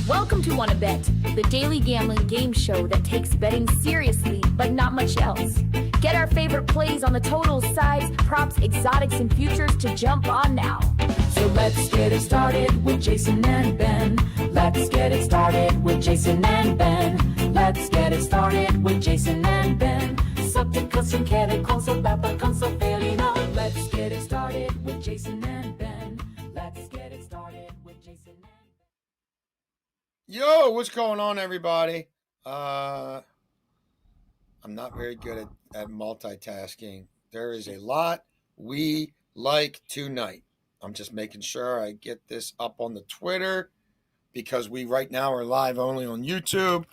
Welcome to Wanna Bet, the daily gambling game show that takes betting seriously, but not much else. Get our favorite plays on the totals, sides, props, exotics, and futures to jump on now. So let's get it started with Jason and Ben. Let's get it started with Jason and Ben. Let's get it started with Jason and Ben. Subject som kräver konsolbabba konsolfelina. Let's get it started with Jason and Ben. Let's get it started with Jason and Ben. Yo, what's going on, everybody? I'm not very good at multitasking. There is a lot we like tonight. I'm just making sure I get this up on the Twitter because we right now are live only on YouTube.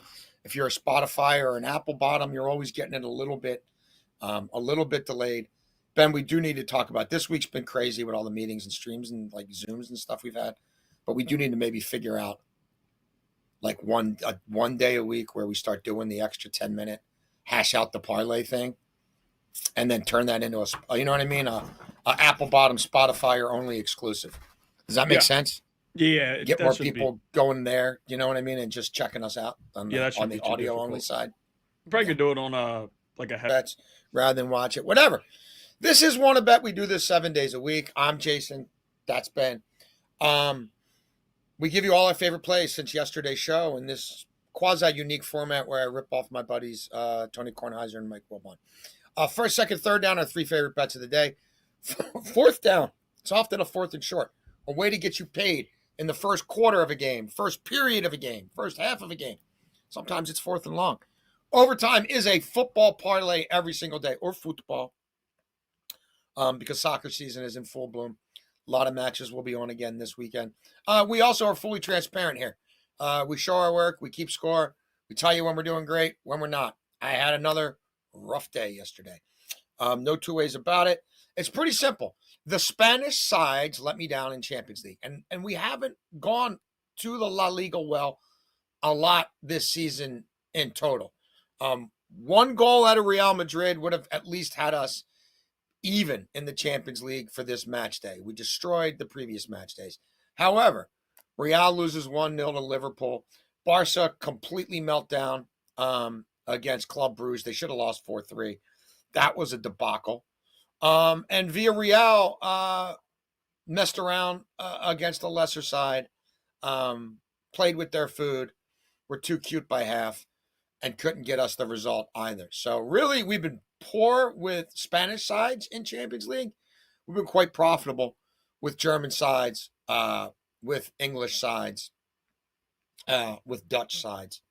If you're a Spotify or an Apple bottom, you're always getting it a little bit delayed. Ben, we do need to talk about this week's been crazy with all the meetings and streams and like Zooms and stuff we've had, but we do need to maybe figure out like one day a week where we start doing the extra 10-minute hash out the parlay thing and then turn that into a, you know what I mean? A Apple bottom Spotify or only exclusive. Does that make sense? Yeah. Get more people going there, you know what I mean? And just checking us out on the audio only side. Probably could do it on a bets rather than watch it, whatever. This is Wanna Bet. We do this 7 days a week. I'm Jason. That's Ben. We give you all our favorite plays since yesterday's show in this quasi-unique format where I rip off my buddies Tony Kornheiser and Mike Wilbon. First, second, third down are three favorite bets of the day. Fourth down, it's often a fourth and short. A way to get you paid in the first quarter of a game, first period of a game, first half of a game. Sometimes it's fourth and long. Overtime is a football parlay every single day, or football, because soccer season is in full bloom. A lot of matches will be on again this weekend. We also are fully transparent here. We show our work. We keep score. We tell you when we're doing great, when we're not. I had another rough day yesterday. No two ways about it. It's pretty simple. The Spanish sides let me down in Champions League. And we haven't gone to the La Liga well a lot this season in total. One goal out of Real Madrid would have at least had us even in the Champions League for this match day. We destroyed the previous match days. However, Real loses 1-0 to Liverpool. Barca completely meltdown against Club Brugge. They should have lost 4-3. That was a debacle. And Villarreal messed around against the lesser side, played with their food, were too cute by half, and couldn't get us the result either. So really, we've been poor with Spanish sides in Champions League. We've been quite profitable with German sides, with English sides, with Dutch sides.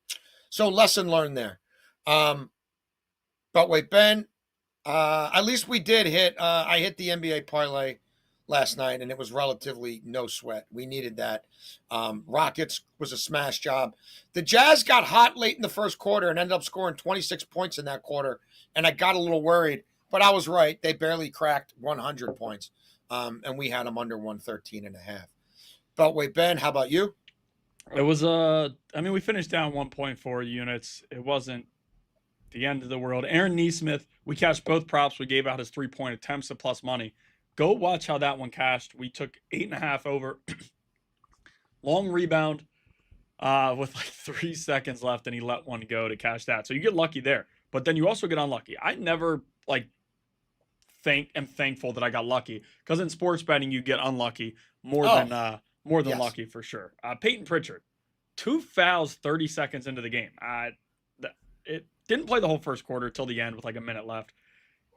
So lesson learned there. But wait, Ben, at least we did hit, I hit the NBA parlay last night, and it was relatively no sweat. We needed that. Rockets was a smash job. The Jazz got hot late in the first quarter and ended up scoring 26 points in that quarter, and I got a little worried, but I was right. They barely cracked 100 points, and we had them under 113.5. Beltway Ben, how about you? It was we finished down 1.4 units. It wasn't the end of the world. Aaron Neesmith, we cashed both props. We gave out his 3-point attempts at plus money. Go watch how that one cashed. We took 8.5 over. Long rebound with like 3 seconds left, and he let one go to cash that. So you get lucky there. But then you also get unlucky. I never am thankful that I got lucky, because in sports betting you get unlucky more than yes. Lucky for sure. Peyton Pritchard, 2 fouls 30 seconds into the game. It didn't play the whole first quarter till the end with like a minute left.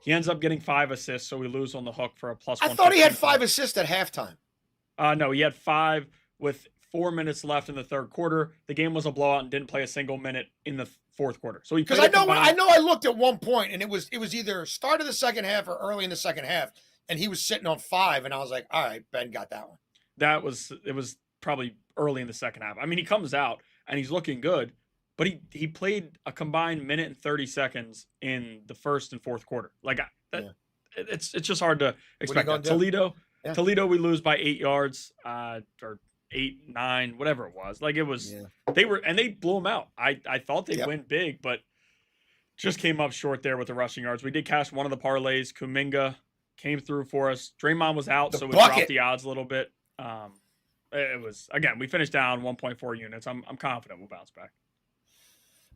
He ends up getting 5 assists, so we lose on the hook for a plus. I thought he had 5 assists at halftime. No, he had 5 with 4 minutes left in the third quarter. The game was a blowout and didn't play a single minute in the fourth quarter. So because I know I looked at one point and it was either start of the second half or early in the second half, and he was sitting on 5, and I was like, all right, Ben got that one. It was probably early in the second half. I mean, he comes out and he's looking good, but he played a combined minute and 30 seconds in the first and fourth quarter. It's just hard to expect that. Toledo, we lose by 8 yards, or 8, 9, whatever it was. Like it was, they blew them out. I thought they'd win big, but just came up short there with the rushing yards. We did cash one of the parlays. Kuminga came through for us. Draymond was out, so we dropped the odds a little bit. It was, again, we finished down 1.4 units. I'm confident we'll bounce back.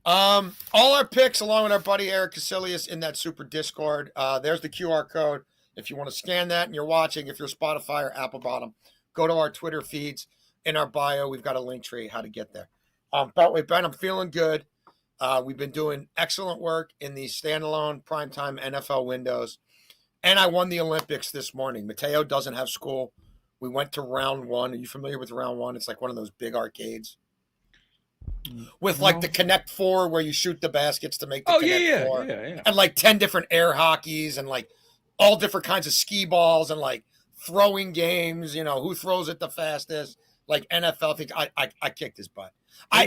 All our picks, along with our buddy Eric Casilius in that super Discord. There's the QR code. If you want to scan that and you're watching, if you're Spotify or Apple Bottom, go to our Twitter feeds. In our bio, we've got a link tree how to get there. Beltway Ben, I'm feeling good. We've been doing excellent work in these standalone primetime NFL windows. And I won the Olympics this morning. Mateo doesn't have school. We went to round one. Are you familiar with round one? It's like one of those big arcades with like the Connect Four where you shoot the baskets to make the Connect Four. Yeah. And like 10 different air hockeys and like all different kinds of skee balls and like throwing games, who throws it the fastest, like NFL things. I kicked his butt.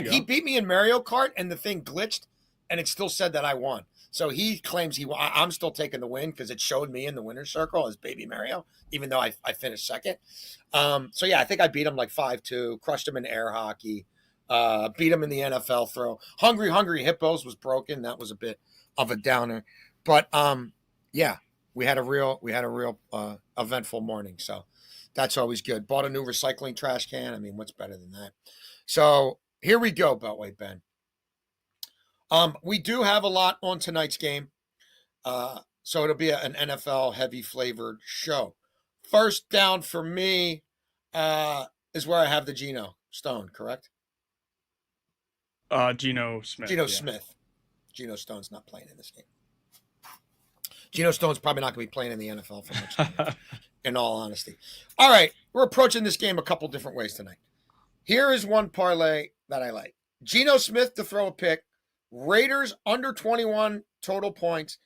He beat me in Mario Kart and the thing glitched and it still said that I won. So he claims I'm still taking the win because it showed me in the winner's circle as Baby Mario, even though I finished second. So yeah, I think I beat him like 5-2, crushed him in air hockey, beat him in the NFL throw. Hungry Hippos was broken. That was a bit of a downer. But yeah, we had a real eventful morning. So that's always good. Bought a new recycling trash can. I mean, what's better than that? So here we go, Beltway Ben. We do have a lot on tonight's game. So it'll be an NFL heavy flavored show. First down for me is where I have the Geno Stone, correct? Geno Smith. Smith. Geno Stone's not playing in this game. Geno Stone's probably not going to be playing in the NFL for much time, in all honesty. All right, we're approaching this game a couple different ways tonight. Here is one parlay that I like. Geno Smith to throw a pick. Raiders under 21 total points.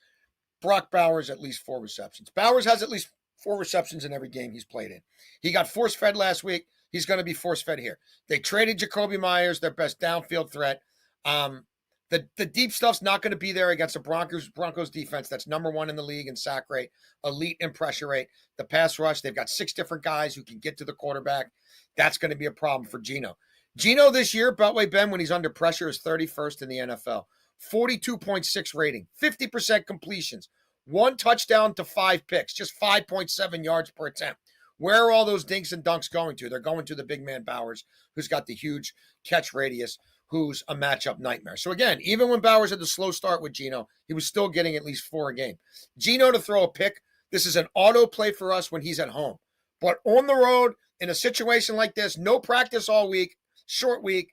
Brock Bowers at least 4 receptions. Bowers has at least 4 receptions in every game he's played in. He got force-fed last week. He's going to be force-fed here. They traded Jacoby Myers, their best downfield threat. The deep stuff's not going to be there against the Broncos defense that's number 1 in the league in sack rate, elite in pressure rate. The pass rush, they've got 6 different guys who can get to the quarterback. That's going to be a problem for Geno. Geno this year, Beltway Ben, when he's under pressure, is 31st in the NFL. 42.6 rating, 50% completions, 1 touchdown to 5 picks, just 5.7 yards per attempt. Where are all those dinks and dunks going to? They're going to the big man Bowers, who's got the huge catch radius, who's a matchup nightmare. So again, even when Bowers had the slow start with Geno, he was still getting at least 4 a game. Geno to throw a pick, this is an auto play for us when he's at home. But on the road, in a situation like this, no practice all week, short week,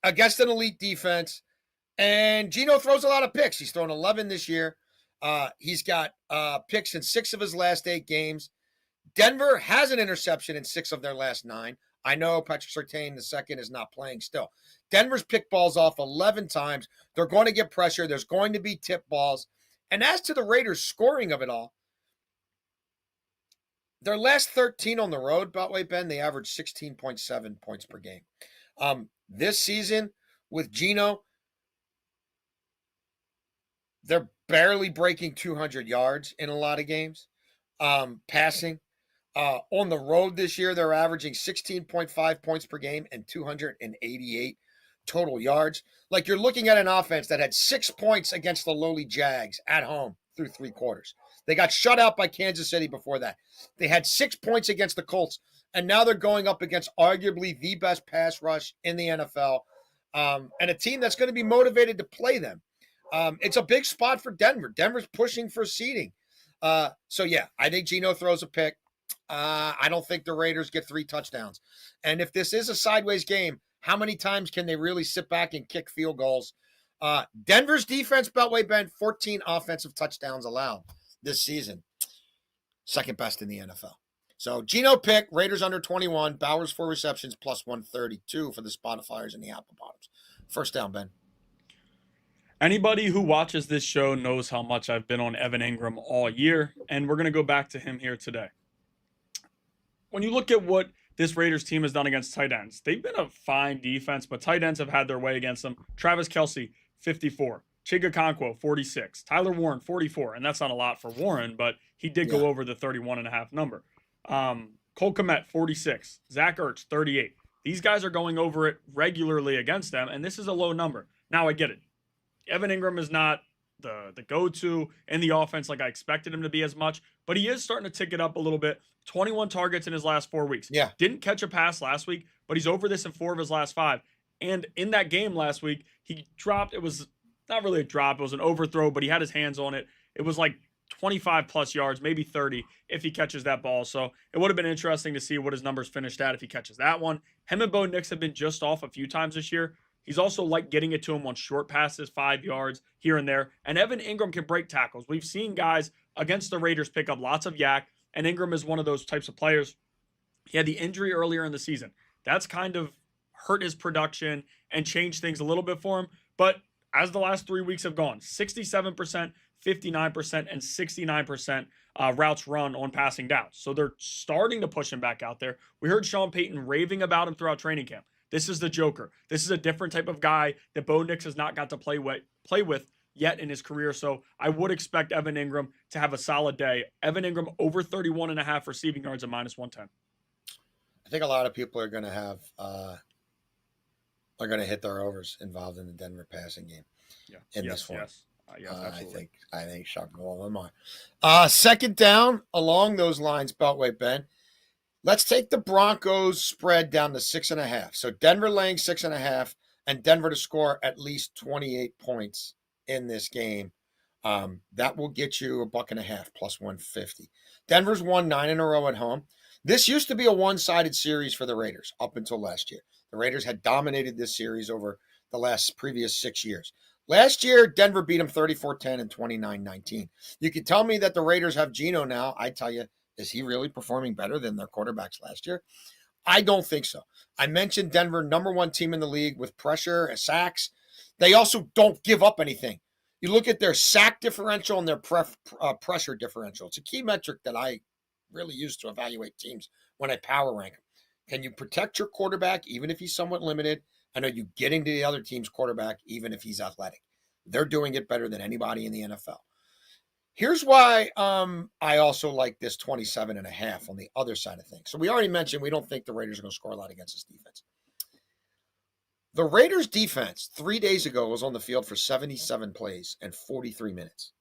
against an elite defense, and Geno throws a lot of picks. He's thrown 11 this year. He's got picks in 6 of his last 8 games. Denver has an interception in 6 of their last 9. I know Patrick Surtain II is not playing still. Denver's picked balls off 11 times. They're going to get pressure. There's going to be tip balls. And as to the Raiders' scoring of it all, their last 13 on the road, Beltway Ben, they averaged 16.7 points per game. This season with Geno, they're barely breaking 200 yards in a lot of games. Passing. On the road this year, they're averaging 16.5 points per game and 288 total yards. Like, you're looking at an offense that had 6 points against the lowly Jags at home through 3 quarters. They got shut out by Kansas City before that. They had 6 points against the Colts, and now they're going up against arguably the best pass rush in the NFL, and a team that's going to be motivated to play them. It's a big spot for Denver. Denver's pushing for seeding. So, yeah, I think Geno throws a pick. I don't think the Raiders get 3 touchdowns. And if this is a sideways game, how many times can they really sit back and kick field goals? Denver's defense, Beltway Ben, 14 offensive touchdowns allowed this season. Second best in the NFL. So Geno pick, Raiders under 21, Bowers 4 receptions, plus 132 for the Spotifyers and the Apple Bottoms. First down, Ben. Anybody who watches this show knows how much I've been on Evan Ingram all year, and we're going to go back to him here today. When you look at what this Raiders team has done against tight ends, they've been a fine defense, but tight ends have had their way against them. Travis Kelce, 54. Chigakonkwo, 46. Tyler Warren, 44. And that's not a lot for Warren, but he did go over the 31.5 number. Cole Kmet, 46. Zach Ertz, 38. These guys are going over it regularly against them, and this is a low number. Now, I get it. Evan Ingram is not the go-to in the offense like I expected him to be as much, but he is starting to tick it up a little bit. 21 targets in his last 4 weeks. Yeah. Didn't catch a pass last week, but he's over this in 4 of his last 5. And in that game last week, he dropped, it was not really a drop, it was an overthrow, but he had his hands on it. It was like 25 plus yards, maybe 30 if he catches that ball. So it would have been interesting to see what his numbers finished at if he catches that one. Him and Bo Nix have been just off a few times this year. He's also like getting it to him on short passes, 5 yards here and there. And Evan Ingram can break tackles. We've seen guys against the Raiders pick up lots of yak, and Ingram is one of those types of players. He had the injury earlier in the season. That's kind of hurt his production and changed things a little bit for him. But as the last 3 weeks have gone, 67%, 59%, and 69% routes run on passing downs. So they're starting to push him back out there. We heard Sean Payton raving about him throughout training camp. This is the Joker. This is a different type of guy that Bo Nix has not got to play with yet in his career. So I would expect Evan Ingram to have a solid day. Evan Ingram over 31.5 receiving yards at -110. I think a lot of people are going to have are going to hit their overs involved in the Denver passing game. Yeah. In this one. Yes. Yes, absolutely. I think Chuck and all of them are. Second down along those lines, Beltway Ben. Let's take the Broncos spread down to 6.5. So Denver laying 6.5, and Denver to score at least 28 points in this game. That will get you $1.50 plus 150. Denver's won 9 in a row at home. This used to be a one-sided series for the Raiders up until last year. The Raiders had dominated this series over the previous 6 years. Last year, Denver beat them 34-10 and 29-19. You can tell me that the Raiders have Geno now. I tell you, is he really performing better than their quarterbacks last year? I don't think so. I mentioned Denver, number 1 team in the league with pressure and sacks. They also don't give up anything. You look at their sack differential and their pressure differential. It's a key metric that I really use to evaluate teams when I power rank them. Can you protect your quarterback even if he's somewhat limited? And are you getting to the other team's quarterback even if he's athletic? They're doing it better than anybody in the NFL. Here's why I also like this 27.5 on the other side of things. So we already mentioned we don't think the Raiders are going to score a lot against this defense. The Raiders defense 3 days ago was on the field for 77 plays and 43 minutes.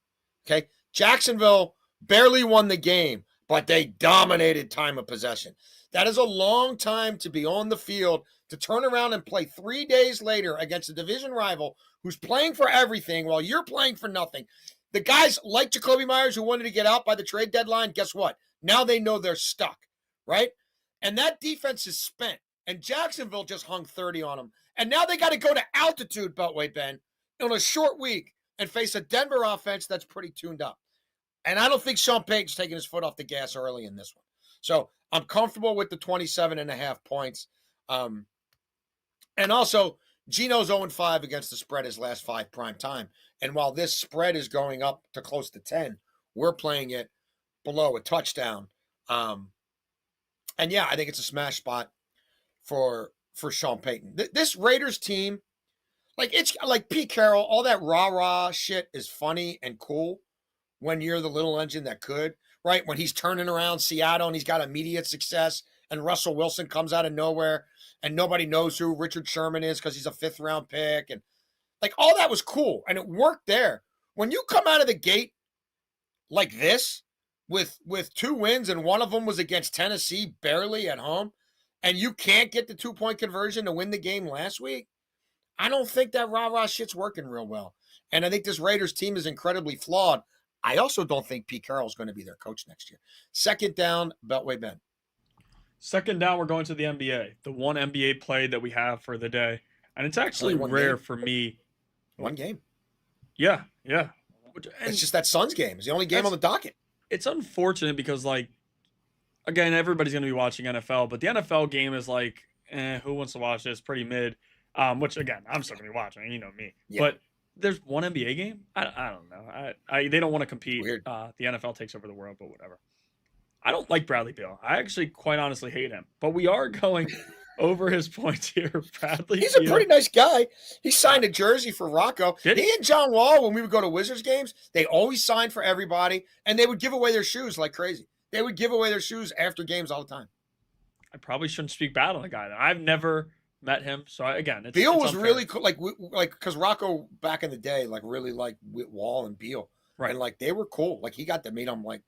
Okay? Jacksonville barely won the game, but they dominated time of possession. That is a long time to be on the field to turn around and play 3 days later against a division rival who's playing for everything while you're playing for nothing. The guys like Jacoby Myers who wanted to get out by the trade deadline, guess what? Now they know they're stuck, right? And that defense is spent. And Jacksonville just hung 30 on them. And now they got to go to altitude, Beltway Ben, on a short week and face a Denver offense that's pretty tuned up. And I don't think Sean Payton's taking his foot off the gas early in this one. So I'm comfortable with the 27.5 points. And also, Geno's 0-5 against the spread his last 5 prime time. And while this spread is going up to close to 10, we're playing it below a touchdown. And yeah, I think it's a smash spot for Sean Payton. This Raiders team, it's like Pete Carroll, all that rah-rah shit is funny and cool when you're the little engine that could, right? When he's turning around Seattle and he's got immediate success and Russell Wilson comes out of nowhere and nobody knows who Richard Sherman is because he's a 5th-round pick. And all that was cool, and it worked there. When you come out of the gate like this with 2 wins, and one of them was against Tennessee barely at home, and you can't get the 2-point conversion to win the game last week, I don't think that rah-rah shit's working real well. And I think this Raiders team is incredibly flawed. I also don't think Pete Carroll's going to be their coach next year. Second down, Beltway Ben. Second down, we're going to the NBA. The one NBA play that we have for the day. And it's actually rare for me. One game. Yeah. It's just that Suns game. It's the only game on the docket. It's unfortunate because, again, everybody's going to be watching NFL, but the NFL game is who wants to watch this? Pretty mid. Which, again, I'm still going to be watching. You know me. Yeah. But there's one NBA game? I don't know. They don't want to compete. Weird. The NFL takes over the world, but whatever. I don't like Bradley Beal. I actually quite honestly hate him. But we are going over his points here, Bradley. He's a pretty nice guy. He signed a jersey for Rocco. He and John Wall, when we would go to Wizards games, they always signed for everybody, and they would give away their shoes like crazy. They would give away their shoes after games all the time. I probably shouldn't speak bad on the guy. I've never met him. So again, Beal it's was unfair. really cool. Like because Rocco back in the day, like really liked Wall and Beal. Right. And like they were cool. Like he got to meet them like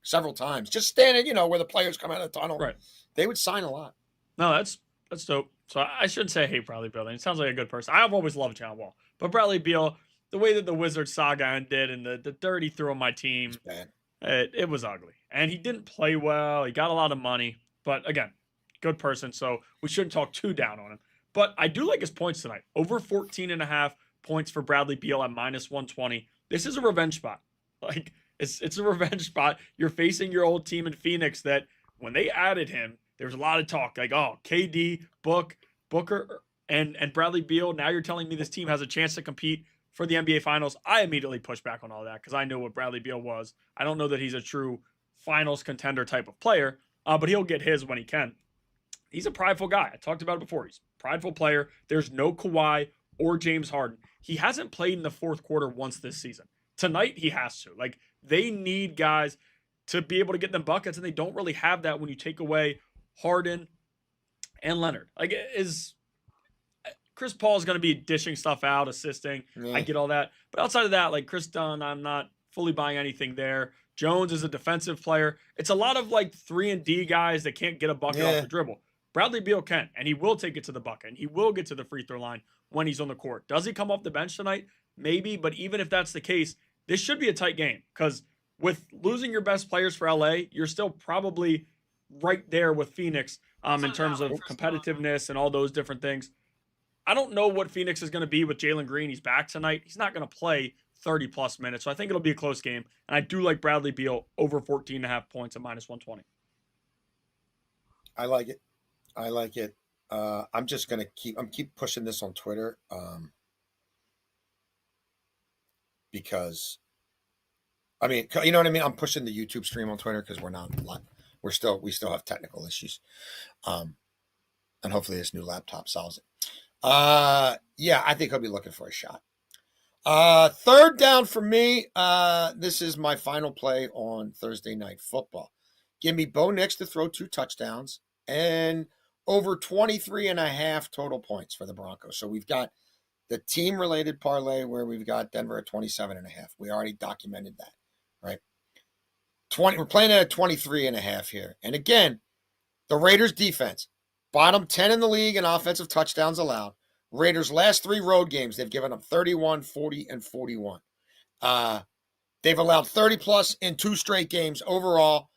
several times. Just standing, where the players come out of the tunnel. Right. They would sign a lot. No, that's dope. So I shouldn't say hate Bradley Beal. He sounds like a good person. I've always loved John Wall. But Bradley Beal, the way that the Wizards saga ended and the dirt he threw on my team, It's bad. it was ugly. And he didn't play well. He got a lot of money. But again, good person. So we shouldn't talk too down on him. But I do like his points tonight. Over 14.5 points for Bradley Beal at -120. This is a revenge spot. Like, it's a revenge spot. You're facing your old team in Phoenix that when they added him, there was a lot of talk. Like, oh, KD, Booker, and Bradley Beal. Now you're telling me this team has a chance to compete for the NBA Finals. I immediately pushed back on all that because I knew what Bradley Beal was. I don't know that he's a true Finals contender type of player, but he'll get his when he can. He's a prideful guy. I talked about it before. He's a prideful player. There's no Kawhi or James Harden. He hasn't played in the fourth quarter once this season. Tonight, he has to. Like, they need guys to be able to get them buckets, and they don't really have that when you take away Harden and Leonard. Like, is Chris Paul is going to be dishing stuff out, assisting. Yeah. I get all that. But outside of that, like Chris Dunn, I'm not fully buying anything there. Jones is a defensive player. It's a lot of like 3-and-D guys that can't get a bucket off the dribble. Bradley Beal can, and he will take it to the bucket, and he will get to the free throw line when he's on the court. Does he come off the bench tonight? Maybe, but even if that's the case, this should be a tight game because with losing your best players for LA, you're still probably right there with Phoenix in terms of competitiveness and all those different things. I don't know what Phoenix is going to be with Jalen Green. He's back tonight. He's not going to play 30-plus minutes, so I think it'll be a close game. And I do like Bradley Beal over 14.5 points at -120. I like it. I'm just going to keep pushing this on Twitter because, I mean, you know what I mean? I'm pushing the YouTube stream on Twitter because we still have technical issues. And hopefully this new laptop solves it. Yeah, I think I'll be looking for a shot. Third down for me. This is my final play on Thursday Night Football. Give me Bo Nix to throw 2 touchdowns and over 23.5 total points for the Broncos. So we've got the team-related parlay where we've got Denver at 27.5. We already documented that, right? We're playing at 23.5 here. And again, the Raiders defense, bottom 10 in the league in offensive touchdowns allowed. Raiders' last 3 road games, they've given up 31, 40, and 41. They've allowed 30-plus in 2 straight games overall.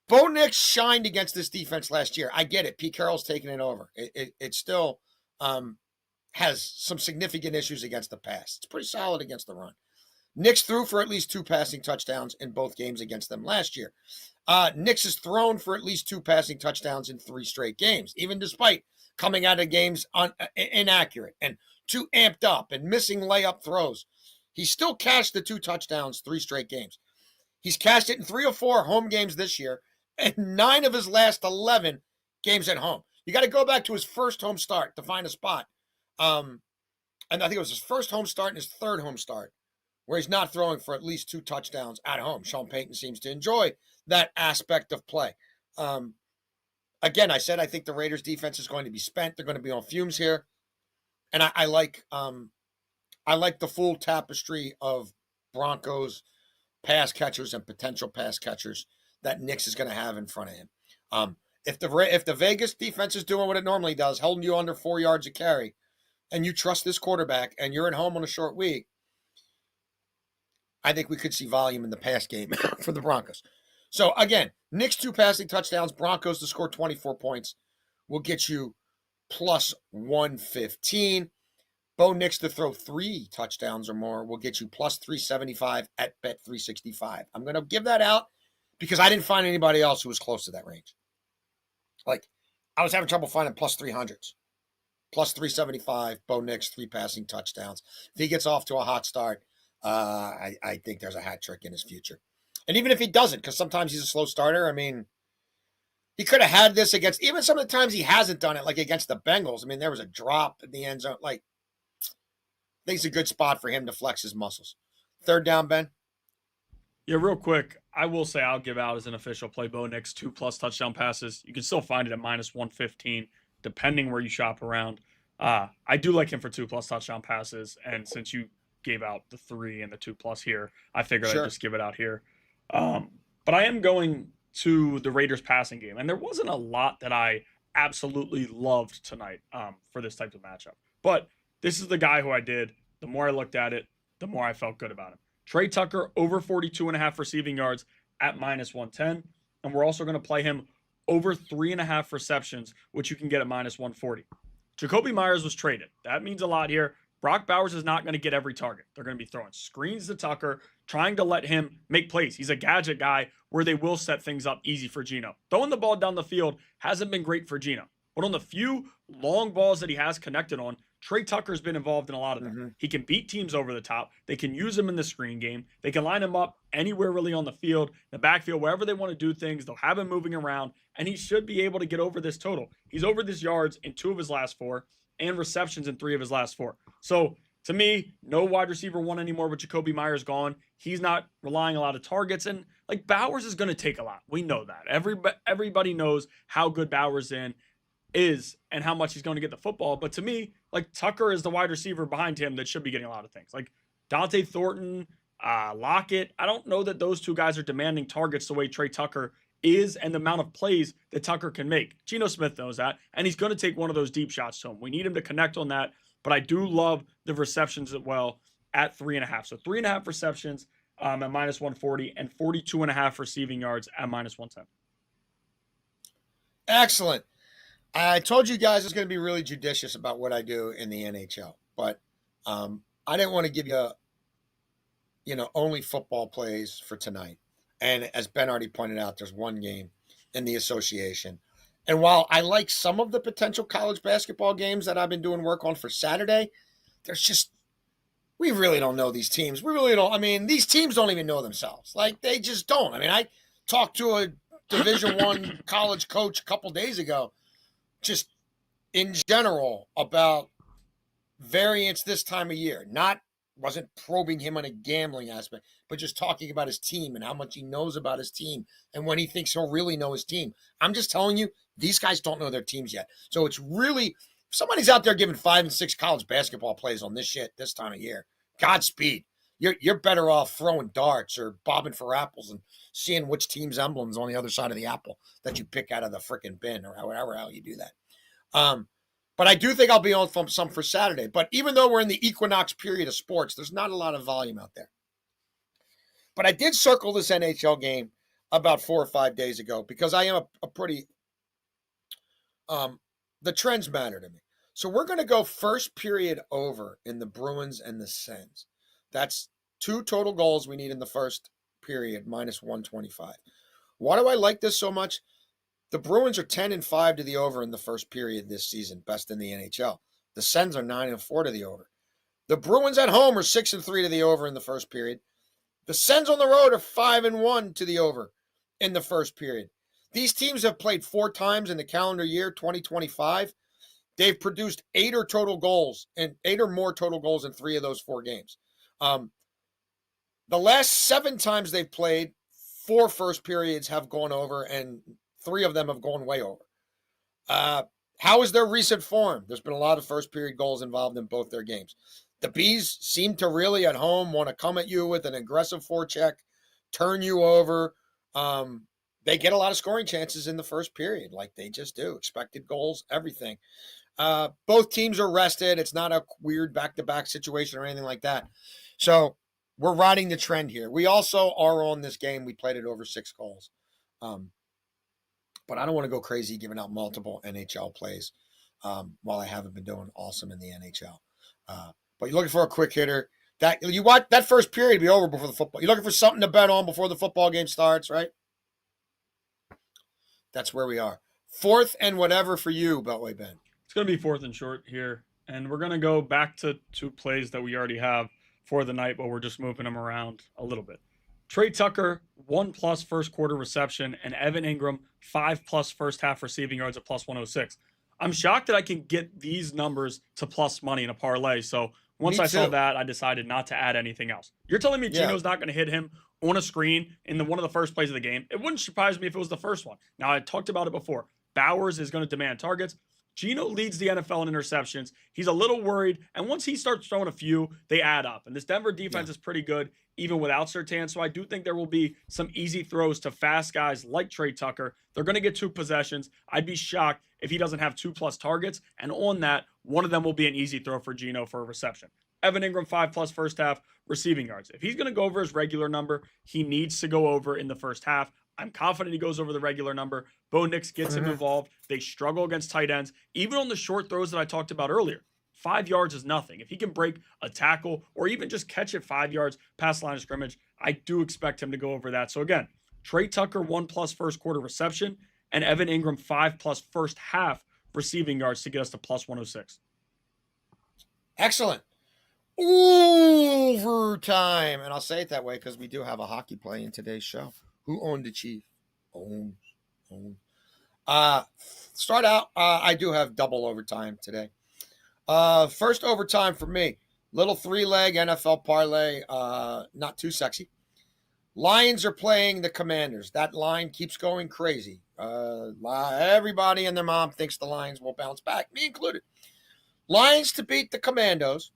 Bo Nix shined against this defense last year. I get it. Pete Carroll's taking it over. It still has some significant issues against the pass. It's pretty solid against the run. Nix threw for at least 2 passing touchdowns in both games against them last year. Nix has thrown for at least 2 passing touchdowns in 3 straight games, even despite coming out of games inaccurate and too amped up and missing layup throws. He still cashed the 2 touchdowns 3 straight games. He's cashed it in 3 or 4 home games this year and 9 of his last 11 games at home. You got to go back to his first home start to find a spot. And I think it was his first home start and his third home start where he's not throwing for at least 2 touchdowns at home. Sean Payton seems to enjoy that aspect of play. Again, I said I think the Raiders defense is going to be spent. They're going to be on fumes here. And I like the full tapestry of Broncos pass catchers and potential pass catchers that Nix is going to have in front of him. If the Vegas defense is doing what it normally does, holding you under 4 yards a carry, and you trust this quarterback and you're at home on a short week, I think we could see volume in the pass game for the Broncos. So again, Nix 2 passing touchdowns, Broncos to score 24 points will get you plus 115. Bo Nix to throw 3 touchdowns or more will get you plus 375 at bet 365. I'm going to give that out because I didn't find anybody else who was close to that range. Like, I was having trouble finding plus 300s. Plus 375, Bo Nix, 3 passing touchdowns. If he gets off to a hot start, I think there's a hat trick in his future. And even if he doesn't, because sometimes he's a slow starter, I mean, he could have had this against, even some of the times he hasn't done it, like against the Bengals. I mean, there was a drop in the end zone. Like, I think it's a good spot for him to flex his muscles. Third down, Ben? Yeah, real quick, I will say I'll give out as an official play Bo Nix 2+ touchdown passes. You can still find it at -115. depending where you shop around. I do like him for 2+ touchdown passes. And since you gave out the 3 and the 2+ here, I figured I'd just give it out here. But I am going to the Raiders passing game. And there wasn't a lot that I absolutely loved tonight for this type of matchup. But this is the guy who I did. The more I looked at it, the more I felt good about him. Trey Tucker over 42.5 receiving yards at -110. And we're also going to play him over 3.5 receptions, which you can get at -140. Jacoby Myers was traded. That means a lot here. Brock Bowers is not going to get every target. They're going to be throwing screens to Tucker, trying to let him make plays. He's a gadget guy where they will set things up easy for Geno. Throwing the ball down the field hasn't been great for Geno. But on the few long balls that he has connected on, Trey Tucker's been involved in a lot of them. Mm-hmm. He can beat teams over the top. They can use him in the screen game. They can line him up anywhere really on the field, the backfield, wherever they want to do things. They'll have him moving around, and he should be able to get over this total. He's over this yards in 2 of his last 4 and receptions in 3 of his last 4. So to me, no wide receiver 1 anymore with Jacoby Myers gone. He's not relying a lot of targets, and like Bowers is going to take a lot. We know that. Everybody knows how good Bowers is and how much he's going to get the football. But to me, like Tucker is the wide receiver behind him that should be getting a lot of things. Like Dante Thornton, Lockett. I don't know that those 2 guys are demanding targets the way Trey Tucker is and the amount of plays that Tucker can make. Geno Smith knows that, and he's going to take one of those deep shots to him. We need him to connect on that, but I do love the receptions as well at 3.5. So 3.5 receptions at -140 and 42.5 receiving yards at -110. Excellent. I told you guys I was going to be really judicious about what I do in the NHL, but I didn't want to give you, only football plays for tonight. And as Ben already pointed out, there's 1 game in the association. And while I like some of the potential college basketball games that I've been doing work on for Saturday, we really don't know these teams. We really don't. I mean, these teams don't even know themselves. Like, they just don't. I mean, I talked to a Division I college coach a couple days ago, just in general about variance this time of year. Wasn't probing him on a gambling aspect, but just talking about his team and how much he knows about his team and when he thinks he'll really know his team. I'm just telling you, these guys don't know their teams yet. So it's really, if somebody's out there giving 5 and 6 college basketball plays on this shit this time of year, Godspeed. You're better off throwing darts or bobbing for apples and seeing which team's emblem's on the other side of the apple that you pick out of the freaking bin or however how you do that. But I do think I'll be on some for Saturday. But even though we're in the equinox period of sports, there's not a lot of volume out there. But I did circle this NHL game about 4 or 5 days ago because I am a pretty the trends matter to me. So we're going to go first period over in the Bruins and the Sens. That's 2 total goals we need in the first period, -125. Why do I like this so much? The Bruins are 10-5 to the over in the first period this season, best in the NHL. The Sens are 9-4 to the over. The Bruins at home are 6-3 to the over in the first period. The Sens on the road are 5-1 to the over in the first period. These teams have played 4 times in the calendar year 2025. They've produced 8 or more total goals in 3 of those 4 games. The last 7 times they've played, 4 first periods have gone over, and 3 of them have gone way over. How is their recent form? There's been a lot of first period goals involved in both their games. The Bees seem to really at home want to come at you with an aggressive forecheck, turn you over. They get a lot of scoring chances in the first period, like they just do. Expected goals, everything. Both teams are rested. It's not a weird back-to-back situation or anything like that. So we're riding the trend here. We also are on this game. We played it over 6 goals. But I don't want to go crazy giving out multiple NHL plays while I haven't been doing awesome in the NHL. But you're looking for a quick hitter. You want that first period to be over before the football. You're looking for something to bet on before the football game starts, right? That's where we are. 4th and whatever for you, Beltway Ben. It's going to be 4th and short here. And we're going to go back to 2 plays that we already have for the night, but we're just moving them around a little bit. Trey Tucker, 1+ first quarter reception, and Evan Ingram, 5+ first half receiving yards at +106. I'm shocked that I can get these numbers to plus money in a parlay. So once I saw that, I decided not to add anything else. You're telling me Geno's not going to hit him on a screen in one of the first plays of the game? It wouldn't surprise me if it was the first one. Now, I talked about it before. Bowers is going to demand targets. Geno leads the NFL in interceptions. He's a little worried, and once he starts throwing a few, they add up. And this Denver defense is pretty good, even without Surtain. So I do think there will be some easy throws to fast guys like Trey Tucker. They're going to get 2 possessions. I'd be shocked if he doesn't have 2+ targets. And on that, one of them will be an easy throw for Geno for a reception. Evan Ingram, 5+ first half receiving yards. If he's going to go over his regular number, he needs to go over in the first half. I'm confident he goes over the regular number. Bo Nix gets him involved. They struggle against tight ends. Even on the short throws that I talked about earlier, 5 yards is nothing. If he can break a tackle or even just catch it 5 yards past the line of scrimmage, I do expect him to go over that. So again, Trey Tucker, 1+ first quarter reception, and Evan Ingram, 5+ first half receiving yards to get us to +106. Excellent. Overtime. And I'll say it that way because we do have a hockey play in today's show. Who owned the Chief? Own. Start out, I do have double overtime today. First overtime for me. Little 3-leg NFL parlay. Not too sexy. Lions are playing the Commanders. That line keeps going crazy. Everybody and their mom thinks the Lions will bounce back, me included. Lions to beat the Commandos.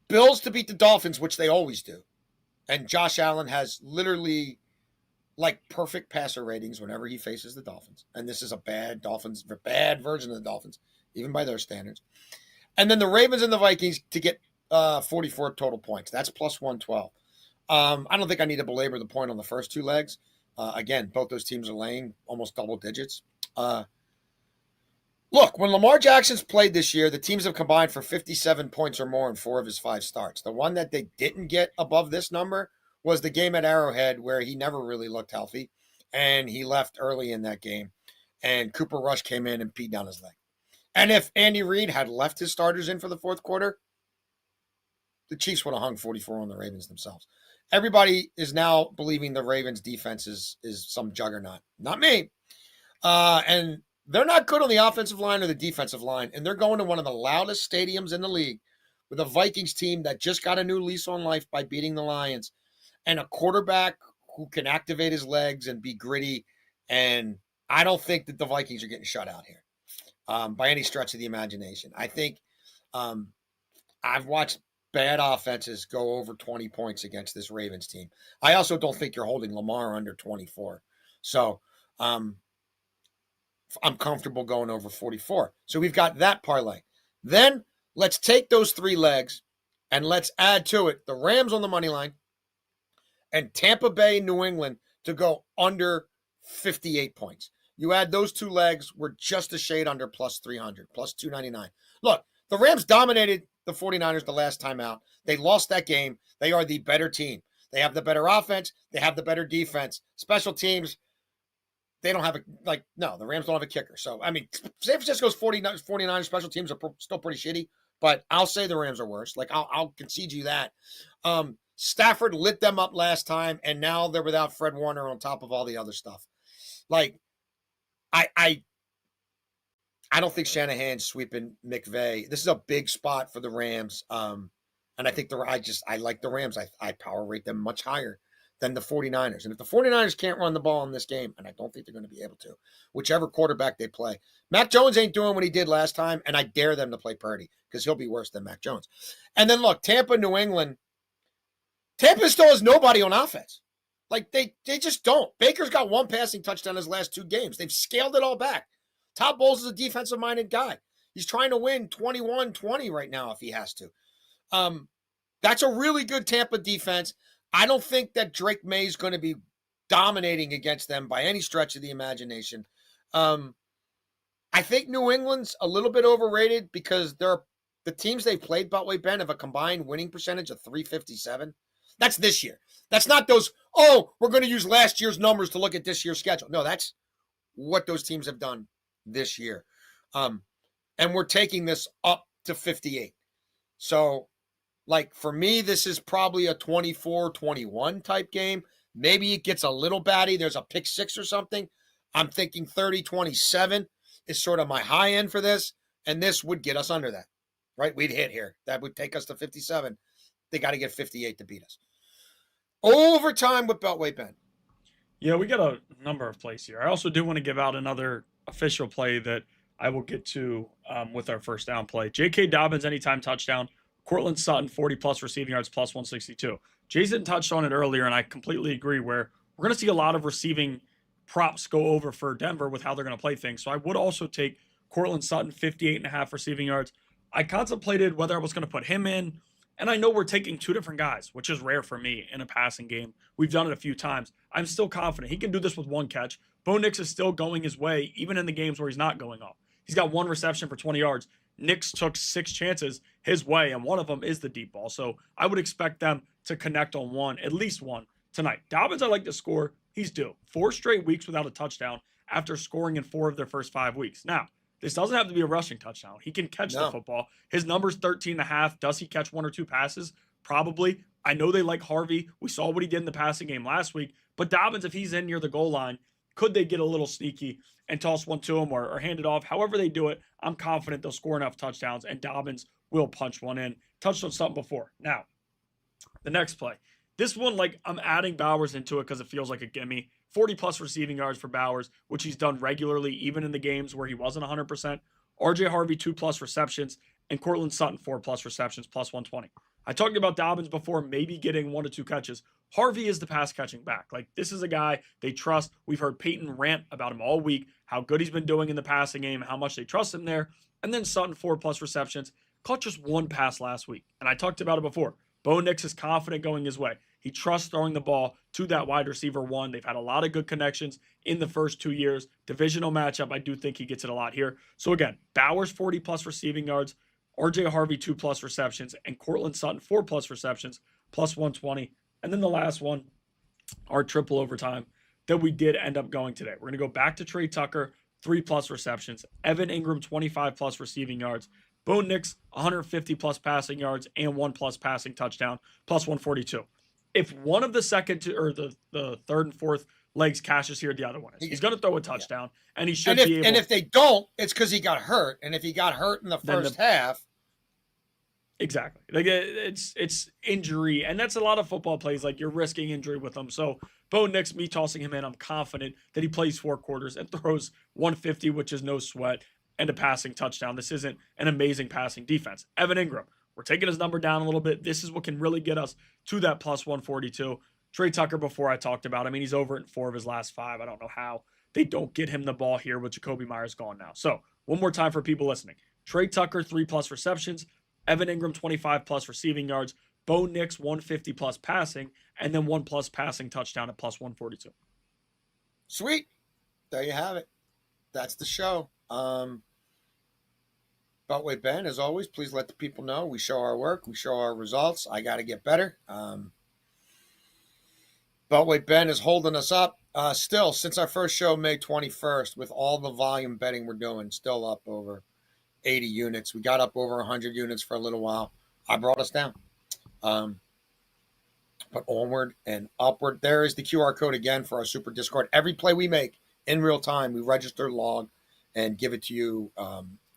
Bills to beat the Dolphins, which they always do. And Josh Allen has literally perfect passer ratings whenever he faces the Dolphins. And this is a bad version of the Dolphins, even by their standards. And then the Ravens and the Vikings to get 44 total points. That's +112. I don't think I need to belabor the point on the first 2 legs. Again, both those teams are laying almost double digits. Look, when Lamar Jackson's played this year, the teams have combined for 57 points or more in 4 of his 5 starts. The one that they didn't get above this number was the game at Arrowhead where he never really looked healthy, and he left early in that game, and Cooper Rush came in and beat down his leg. And if Andy Reid had left his starters in for the 4th quarter, the Chiefs would have hung 44 on the Ravens themselves. Everybody is now believing the Ravens defense is some juggernaut. Not me. And they're not good on the offensive line or the defensive line, and they're going to one of the loudest stadiums in the league with a Vikings team that just got a new lease on life by beating the Lions, and a quarterback who can activate his legs and be gritty. And I don't think that the Vikings are getting shut out here by any stretch of the imagination. I think I've watched bad offenses go over 20 points against this Ravens team. I also don't think you're holding Lamar under 24. So I'm comfortable going over 44. So we've got that parlay. Then let's take those 3 legs and let's add to it the Rams on the money line and Tampa Bay, New England to go under 58 points. You add those 2 legs, we're just a shade under +300, +299. Look, the Rams dominated the 49ers the last time out. They lost that game. They are the better team. They have the better offense. They have the better defense. Special teams, they don't have the Rams don't have a kicker. So, I mean, San Francisco's 49ers special teams are still pretty shitty, but I'll say the Rams are worse. I'll concede you that. Stafford lit them up last time, and now they're without Fred Warner on top of all the other stuff. I don't think Shanahan's sweeping McVay. This is a big spot for the Rams. And I think I like the Rams. I power rate them much higher than the 49ers. And if the 49ers can't run the ball in this game, and I don't think they're going to be able to, whichever quarterback they play. Mac Jones ain't doing what he did last time, and I dare them to play Purdy because he'll be worse than Mac Jones. And then look, Tampa, New England. Tampa still has nobody on offense. They just don't. Baker's got 1 passing touchdown his last 2 games. They've scaled it all back. Todd Bowles is a defensive-minded guy. He's trying to win 21-20 right now if he has to. That's a really good Tampa defense. I don't think that Drake May is going to be dominating against them by any stretch of the imagination. I think New England's a little bit overrated because the teams they've played, Beltway Ben, have a combined winning percentage of .357. That's this year. That's not those, we're going to use last year's numbers to look at this year's schedule. No, that's what those teams have done this year. And we're taking this up to 58. So, for me, this is probably a 24-21 type game. Maybe it gets a little batty. There's a pick 6 or something. I'm thinking 30-27 is sort of my high end for this. And this would get us under that, right? We'd hit here. That would take us to 57. They got to get 58 to beat us. Overtime with Beltway Ben. Yeah, we got a number of plays here. I also do want to give out another official play that I will get to with our first down play. J.K. Dobbins, anytime touchdown. Cortland Sutton, 40-plus receiving yards, plus 162. Jason touched on it earlier, and I completely agree, where we're going to see a lot of receiving props go over for Denver with how they're going to play things. So I would also take Cortland Sutton, 58.5 receiving yards. I contemplated whether I was going to put him in, and I know we're taking two different guys, which is rare for me in a passing game. We've done it a few times. I'm still confident he can do this with one catch. Bo Nix is still going his way, even in the games where he's not going off. He's got one reception for 20 yards. Nix took 6 chances his way, and one of them is the deep ball. So I would expect them to connect on one, at least one, tonight. Dobbins, I like to score. He's due. 4 straight weeks without a touchdown after scoring in 4 of their first 5 weeks. Now, this doesn't have to be a rushing touchdown. He can catch the football. His number's 13.5. Does he catch 1 or 2 passes? Probably. I know they like Harvey. We saw what he did in the passing game last week. But Dobbins, if he's in near the goal line, could they get a little sneaky and toss one to him or hand it off? However they do it, I'm confident they'll score enough touchdowns, and Dobbins will punch one in. Touched on something before. Now, the next play. This one, like, I'm adding Bowers into it because it feels like a gimme. 40-plus receiving yards for Bowers, which he's done regularly, even in the games where he wasn't 100%. RJ Harvey, 2-plus receptions, and Cortland Sutton, 4-plus receptions, plus 120. I talked about Dobbins before, maybe getting 1 to 2 catches. Harvey is the pass-catching back. Like, this is a guy they trust. We've heard Peyton rant about him all week, how good he's been doing in the passing game, how much they trust him there. And then Sutton, 4-plus receptions, caught just 1 pass last week. And I talked about it before. Bo Nix is confident going his way. He trusts throwing the ball to that wide receiver 1. They've had a lot of good connections in the first 2 years. Divisional matchup, I do think he gets it a lot here. So again, Bowers, 40-plus receiving yards, RJ Harvey, 2-plus receptions, and Cortland Sutton, 4-plus receptions, plus 120. And then the last one, our triple overtime that we did end up going today. We're going to go back to Trey Tucker, 3-plus receptions, Evan Ingram, 25-plus receiving yards, Bo Nix, 150-plus passing yards, and 1-plus passing touchdown, plus 142. If one of the second or the third and fourth legs cashes here, the other one is. He's going to throw a touchdown, and he should be able. And if they don't, it's because he got hurt. And if he got hurt in the first half. Exactly. Like, it's injury, and that's a lot of football plays. Like, you're risking injury with them. So Bo Nix, me tossing him in, I'm confident that he plays 4 quarters and throws 150, which is no sweat, and a passing touchdown. This isn't an amazing passing defense. Evan Ingram, we're taking his number down a little bit. This is what can really get us to that plus 142. Trey Tucker, before I talked about, I mean, he's over in 4 of his last 5. I don't know how they don't get him the ball here with Jacoby Myers gone now. So one more time for people listening. Trey Tucker, 3-plus receptions. Evan Ingram, 25-plus receiving yards. Bo Nix, 150-plus passing. And then 1-plus passing touchdown at plus 142. Sweet. There you have it. That's the show. Beltway Ben, as always, please let the people know. We show our work. We show our results. I got to get better. Beltway Ben is holding us up. Still, since our first show, May 21st, with all the volume betting we're doing, still up over 80 units. We got up over 100 units for a little while. I brought us down. But onward and upward. There is the QR code again for our Super Discord. Every play we make in real time, we register, log, and give it to you.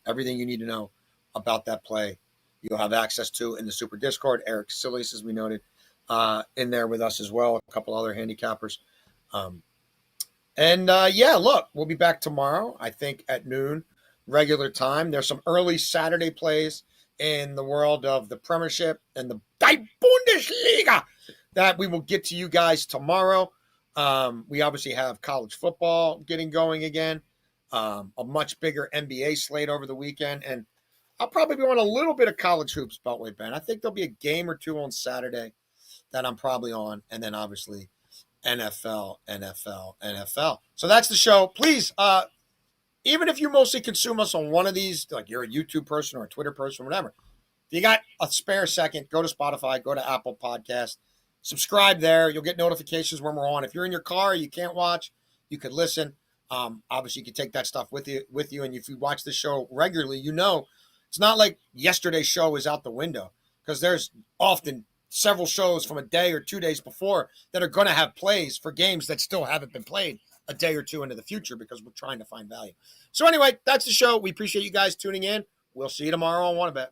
Everything you need to know about that play, you'll have access to in the Super Discord. Eric Casillas, as we noted, in there with us as well. A couple other handicappers. Look, we'll be back tomorrow, I think, at noon, regular time. There's some early Saturday plays in the world of the Premiership and the Bundesliga that we will get to you guys tomorrow. We obviously have college football getting going again. A much bigger NBA slate over the weekend. And I'll probably be on a little bit of college hoops, Beltway Ben. I think there'll be a game or 2 on Saturday that I'm probably on. And then obviously NFL. So that's the show. Please, even if you mostly consume us on one of these, like you're a YouTube person or a Twitter person, whatever, if you got a spare second, go to Spotify, go to Apple Podcast, subscribe there. You'll get notifications when we're on. If you're in your car, you can't watch, you could listen. Obviously, you can take that stuff with you. And if you watch the show regularly, you know it's not like yesterday's show is out the window, because there's often several shows from a day or 2 days before that are going to have plays for games that still haven't been played a day or 2 into the future, because we're trying to find value. So anyway, that's the show. We appreciate you guys tuning in. We'll see you tomorrow on WannaBet.